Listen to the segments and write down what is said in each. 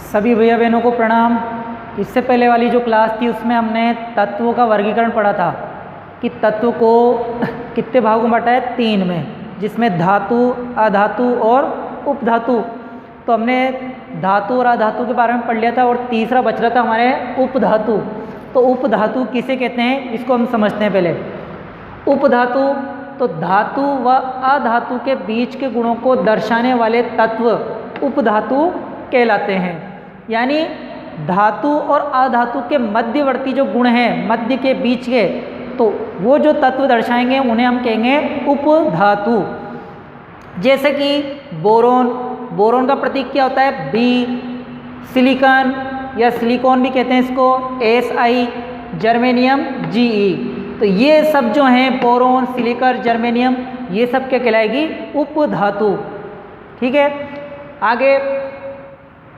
सभी भैया बहनों को प्रणाम। इससे पहले वाली जो क्लास थी उसमें हमने तत्वों का वर्गीकरण पढ़ा था कि तत्व को कितने भागों में बांटा है, 3 में, जिसमें धातु, अधातु और उपधातु। तो हमने धातु और अधातु के बारे में पढ़ लिया था और तीसरा बच रहा था हमारे उपधातु। तो उपधातु किसे कहते हैं इसको हम समझते हैं पहले। उपधातु तो धातु व अधातु के बीच के गुणों को दर्शाने वाले तत्व उपधातु कहलाते हैं। यानी धातु और अधातु के मध्यवर्ती जो गुण हैं, मध्य के बीच के, तो वो जो तत्व दर्शाएंगे उन्हें हम कहेंगे उपधातु। जैसे कि बोरोन, बोरोन का प्रतीक क्या होता है, बी। सिलिकॉन या सिलिकॉन भी कहते हैं इसको, SI। Germanium, GE। तो ये सब जो हैं बोरोन, सिलिकॉन, जर्मेनियम, ये सब क्या कहलाएगी, उपधातु। ठीक है। आगे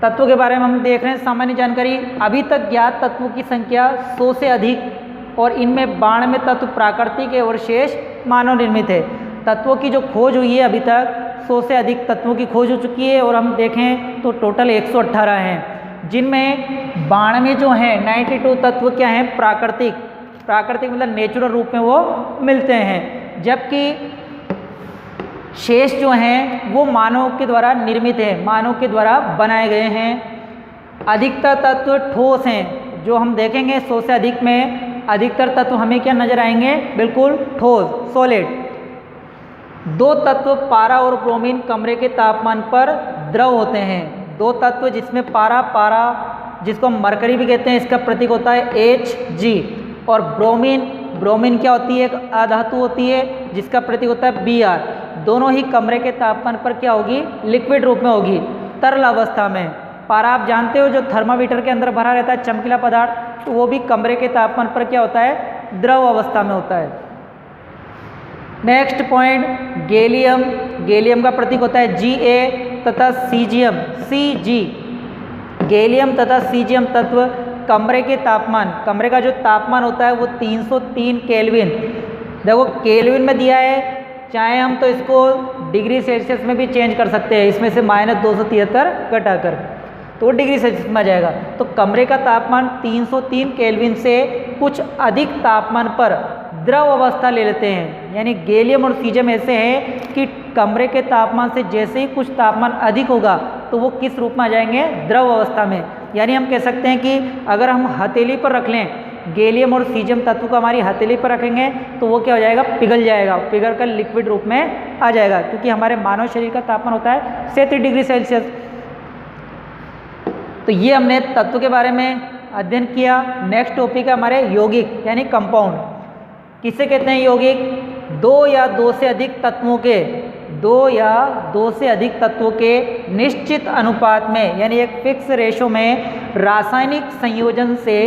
तत्वों के बारे में हम देख रहे हैं सामान्य जानकारी। अभी तक ज्ञात तत्वों की संख्या 100 से अधिक और इनमें 92 तत्व प्राकृतिक है और शेष मानव निर्मित है। तत्वों की जो खोज हुई है अभी तक 100 से अधिक तत्वों की खोज हो चुकी है और हम देखें तो टोटल 118 हैं, जिनमें 92 जो हैं 92 तत्व क्या हैं, प्राकृतिक। प्राकृतिक मतलब नेचुरल रूप में वो मिलते हैं, जबकि शेष जो हैं वो मानव के द्वारा निर्मित है, मानव के द्वारा बनाए गए हैं। अधिकतर तत्व ठोस हैं, जो हम देखेंगे 100 से अधिक में अधिकतर तत्व हमें क्या नजर आएंगे, बिल्कुल ठोस, सॉलिड। 2 तत्व पारा और ब्रोमीन कमरे के तापमान पर द्रव होते हैं। 2 तत्व जिसमें पारा जिसको हम मरकरी भी कहते हैं, इसका प्रतीक होता है Hg, और ब्रोमीन क्या होती है, एक अधातु होती है जिसका प्रतीक होता है Br। दोनों ही कमरे के तापमान पर क्या होगी, लिक्विड रूप में होगी, तरल अवस्था में। पारा आप जानते हो जो थर्मामीटर के अंदर भरा रहता है चमकीला पदार्थ, तो वो भी कमरे के तापमान पर क्या होता है, द्रव अवस्था में होता है। Next point, gallium. गैलियम का प्रतीक होता है Ga तथा सीजियम Cg। गैलियम तथा सीजियम तत्व कमरे के तापमान, कमरे का जो तापमान होता है वो 303 केल्विन। देखो केल्विन में दिया है, चाहे हम तो इसको डिग्री सेल्सियस में भी चेंज कर सकते हैं, इसमें से -273 घटाकर, तो वो डिग्री सेल्सियस में आ जाएगा। तो कमरे का तापमान 303 केल्विन से कुछ अधिक तापमान पर द्रव अवस्था ले लेते हैं। यानी गैलियम और सीजियम ऐसे हैं कि कमरे के तापमान से जैसे ही कुछ तापमान अधिक होगा तो वो किस रूप में आ जाएंगे, द्रव अवस्था में। यानी हम कह सकते हैं कि अगर हम हथेली पर रख लें गैलियम और सीजियम तत्व को, हमारी हथेली पर रखेंगे तो वो क्या हो जाएगा, पिघल जाएगा, पिघल कर लिक्विड रूप में आ जाएगा, क्योंकि हमारे मानव शरीर का तापमान होता है 37 डिग्री सेल्सियस। तो ये हमने तत्व के बारे में अध्ययन किया। नेक्स्ट टॉपिक है हमारे यौगिक यानी कंपाउंड। किसे कहते हैं यौगिक, 2 या 2 से अधिक तत्वों के, 2 या 2 से अधिक तत्वों के निश्चित अनुपात में, यानी एक फिक्स रेशो में रासायनिक संयोजन से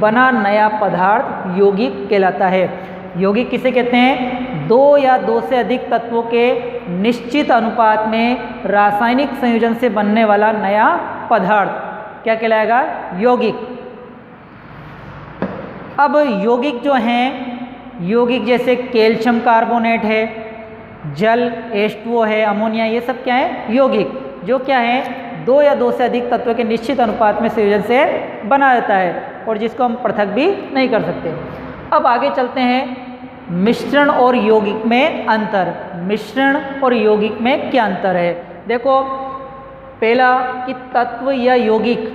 बना नया पदार्थ यौगिक कहलाता है। यौगिक किसे कहते हैं, 2 या 2 से अधिक तत्वों के निश्चित अनुपात में रासायनिक संयोजन से बनने वाला नया पदार्थ क्या कहलाएगा, यौगिक। अब यौगिक जो हैं, यौगिक जैसे कैल्शियम कार्बोनेट है, जल H2O है, अमोनिया, ये सब क्या है, यौगिक, जो क्या है 2 या 2 से अधिक तत्व के निश्चित अनुपात में संयोजन से बना रहता है और जिसको हम पृथक भी नहीं कर सकते। अब आगे चलते हैं, मिश्रण और यौगिक में अंतर। मिश्रण और यौगिक में क्या अंतर है, देखो पहला कि तत्व या यौगिक,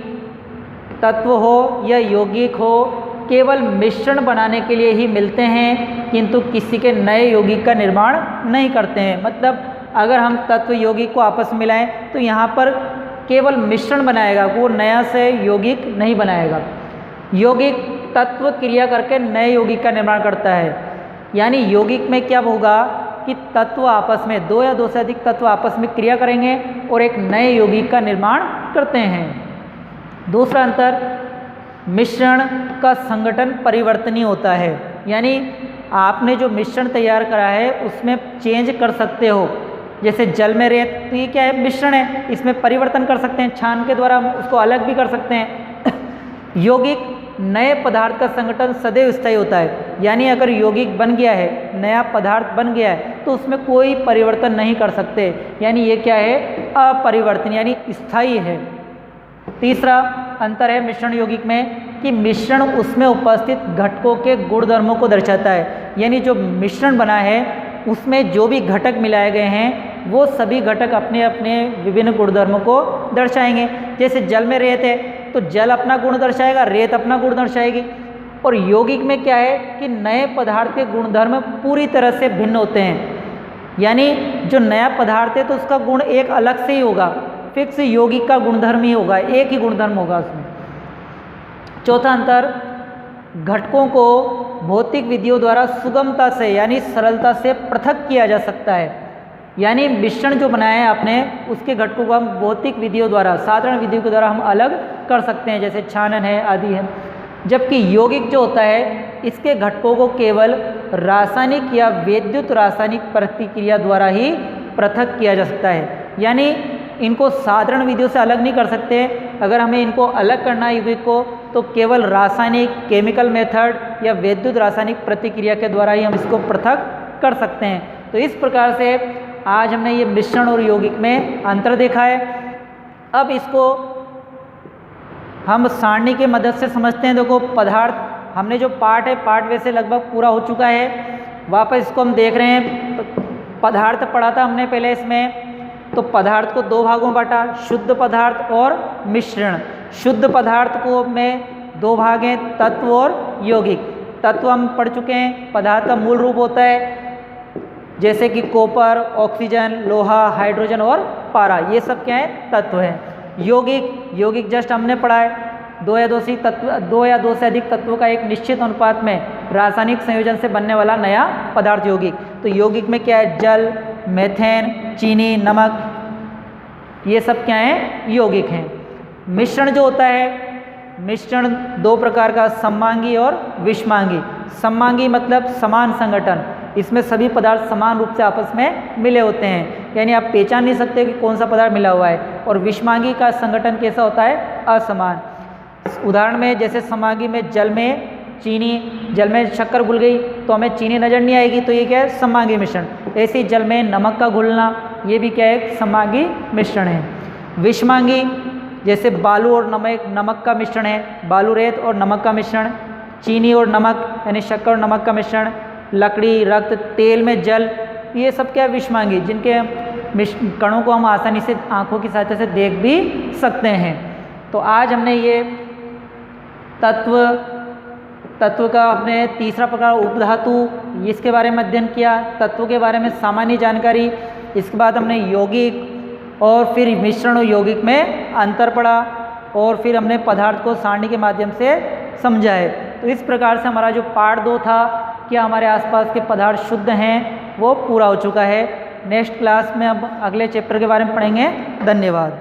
तत्व हो या यौगिक हो केवल मिश्रण बनाने के लिए ही मिलते हैं, किंतु किसी के नए यौगिक का निर्माण नहीं करते हैं। मतलब अगर हम तत्व यौगिक को आपस में मिलाएं तो यहाँ पर केवल मिश्रण बनाएगा, वो नया से यौगिक नहीं बनाएगा। यौगिक तत्व क्रिया करके नए यौगिक का निर्माण करता है। यानी यौगिक में क्या होगा कि तत्व आपस में, 2 या 2 से अधिक तत्व आपस में क्रिया करेंगे और एक नए यौगिक का निर्माण करते हैं। दूसरा अंतर, मिश्रण का संगठन परिवर्तनीय होता है। यानी आपने जो मिश्रण तैयार करा है उसमें चेंज कर सकते हो, जैसे जल में रेत, तो ये क्या है, मिश्रण है, इसमें परिवर्तन कर सकते हैं, छान के द्वारा हम उसको अलग भी कर सकते हैं। यौगिक नए पदार्थ का संगठन सदैव स्थायी होता है। यानी अगर यौगिक बन गया है, नया पदार्थ बन गया है, तो उसमें कोई परिवर्तन नहीं कर सकते। यानी ये क्या है, अपरिवर्तनीय यानी स्थायी है। तीसरा अंतर है मिश्रण यौगिक में कि मिश्रण उसमें उपस्थित घटकों के गुणधर्मों को दर्शाता है। यानी जो मिश्रण बना है उसमें जो भी घटक मिलाए गए हैं वो सभी घटक अपने अपने विभिन्न गुणधर्मों को दर्शाएंगे। जैसे जल में रेत है तो जल अपना गुण दर्शाएगा, रेत अपना गुण दर्शाएगी। और यौगिक में क्या है कि नए पदार्थ के गुणधर्म पूरी तरह से भिन्न होते हैं। यानी जो नया पदार्थ है तो उसका गुण एक अलग से ही होगा, फिक्स यौगिक का गुणधर्म ही होगा, एक ही गुणधर्म होगा उसमें। चौथा अंतर, घटकों को भौतिक विधियों द्वारा सुगमता से यानी सरलता से पृथक किया जा सकता है। यानी मिश्रण जो बनाया है आपने उसके घटकों को हम भौतिक विधियों द्वारा, साधारण विधियों के द्वारा हम अलग कर सकते हैं, जैसे छानन है आदि है। जबकि यौगिक जो होता है इसके घटकों को केवल रासायनिक या विद्युत रासायनिक प्रतिक्रिया द्वारा ही पृथक किया जा सकता है। यानी इनको साधारण विधियों से अलग नहीं कर सकते। अगर हमें इनको अलग करना है यौगिक को तो केवल रासायनिक केमिकल मेथड या विद्युत रासायनिक प्रतिक्रिया के द्वारा ही हम इसको पृथक कर सकते हैं। तो इस प्रकार से आज हमने ये मिश्रण और यौगिक में अंतर देखा है। अब इसको हम सारणी के मदद से समझते हैं। देखो पदार्थ, हमने जो पार्ट है पार्ट वैसे लगभग पूरा हो चुका है। वापस इसको हम देख रहे हैं। पदार्थ पढ़ा था हमने पहले इसमें, तो पदार्थ को दो भागों में बांटा, शुद्ध पदार्थ और मिश्रण। शुद्ध पदार्थ को में दो भाग हैं, तत्व और यौगिक। तत्व हम पढ़ चुके हैं, पदार्थ का मूल रूप होता है जैसे कि कॉपर, ऑक्सीजन, लोहा, हाइड्रोजन और पारा, ये सब क्या है तत्व हैं। यौगिक जस्ट हमने पढ़ा है, दो या दो से अधिक तत्वों का एक निश्चित अनुपात में रासायनिक संयोजन से बनने वाला नया पदार्थ यौगिक। तो यौगिक में क्या है, जल, मेथेन, चीनी, नमक, ये सब क्या हैं यौगिक हैं। मिश्रण जो होता है, मिश्रण दो प्रकार का, सममांगी और विषमांगी। सममांगी मतलब समान संगठन, इसमें सभी पदार्थ समान रूप से आपस में मिले होते हैं, यानी आप पहचान नहीं सकते कि कौन सा पदार्थ मिला हुआ है। और विषमांगी का संगठन कैसा होता है, असमान। उदाहरण में जैसे सममांगी में जल में शक्कर घुल गई तो हमें चीनी नजर नहीं आएगी, तो ये क्या है सममांगी मिश्रण। ऐसे ही जल में नमक का घुलना, ये भी क्या है सममांगी मिश्रण है। विषमांगी जैसे बालू और नमक का मिश्रण है, बालू रेत और नमक का मिश्रण, चीनी और नमक यानी शक्कर और नमक का मिश्रण, लकड़ी, रक्त, तेल में जल, ये सब क्या विषमांगी, जिनके कणों को हम आसानी से आंखों की सहायता से देख भी सकते हैं। तो आज हमने ये तत्व का अपने तीसरा प्रकार उपधातु, इसके बारे में अध्ययन किया, तत्व के बारे में सामान्य जानकारी। इसके बाद हमने यौगिक और फिर मिश्रण और यौगिक में अंतर पढ़ा, और फिर हमने पदार्थ को सारणी के माध्यम से समझा है। तो इस प्रकार से हमारा जो पार्ट 2 था, क्या हमारे आसपास के पदार्थ शुद्ध हैं, वो पूरा हो चुका है। नेक्स्ट क्लास में अब अगले चैप्टर के बारे में पढ़ेंगे। धन्यवाद।